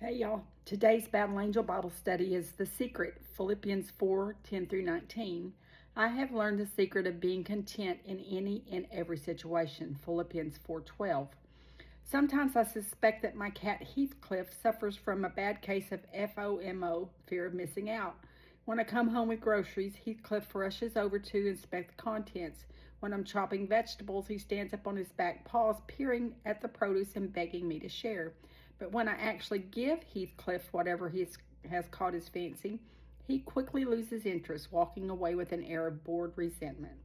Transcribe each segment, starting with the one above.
Hey y'all, today's Battle Angel Bible study is The Secret, Philippians 4:10 through 19. I have learned the secret of being content in any and every situation, Philippians 4:12. Sometimes I suspect that my cat Heathcliff suffers from a bad case of FOMO, fear of missing out. When I come home with groceries, Heathcliff rushes over to inspect the contents. When I'm chopping vegetables, he stands up on his back paws, peering at the produce and begging me to share. But when I actually give Heathcliff whatever he has caught his fancy, he quickly loses interest, walking away with an air of bored resentment.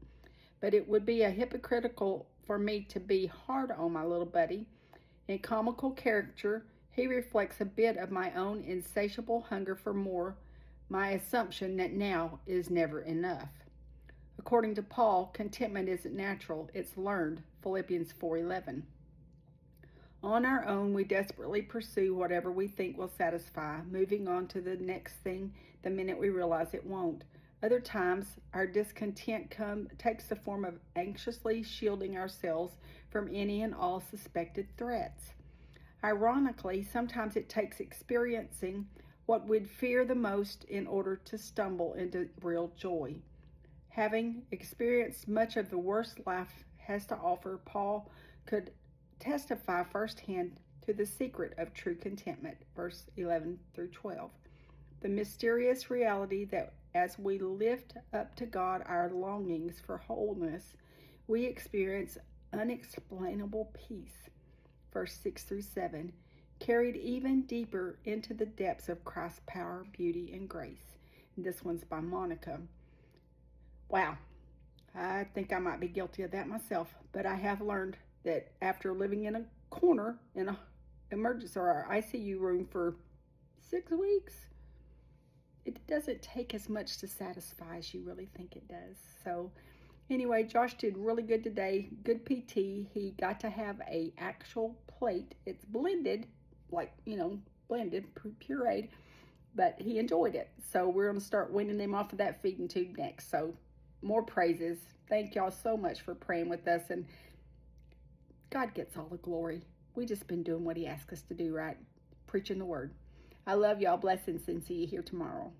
But it would be a hypocritical for me to be hard on my little buddy. In comical caricature, he reflects a bit of my own insatiable hunger for more, my assumption that now is never enough. According to Paul, contentment isn't natural, it's learned, Philippians 4:11. On our own, we desperately pursue whatever we think will satisfy, moving on to the next thing the minute we realize it won't. Other times, our discontent takes the form of anxiously shielding ourselves from any and all suspected threats. Ironically, sometimes it takes experiencing what we'd fear the most in order to stumble into real joy. Having experienced much of the worst life has to offer, Paul could testify firsthand to the secret of true contentment, verse 11 through 12. The mysterious reality that as we lift up to God our longings for wholeness, we experience unexplainable peace, verse 6 through 7, carried even deeper into the depths of Christ's power, beauty, and grace. And this one's by Monica. Wow, I think I might be guilty of that myself, but I have learned that after living in a corner in a emergency or ICU room for 6 weeks, it doesn't take as much to satisfy as you really think it does. So anyway, Josh did really good today. Good PT. He got to have a actual plate. It's blended, like, blended, pureed, but he enjoyed it. So we're going to start weaning him off of that feeding tube next. So more praises. Thank y'all so much for praying with us, and God gets all the glory. We just been doing what he asked us to do, right? Preaching the word. I love y'all. Blessings, and see you here tomorrow.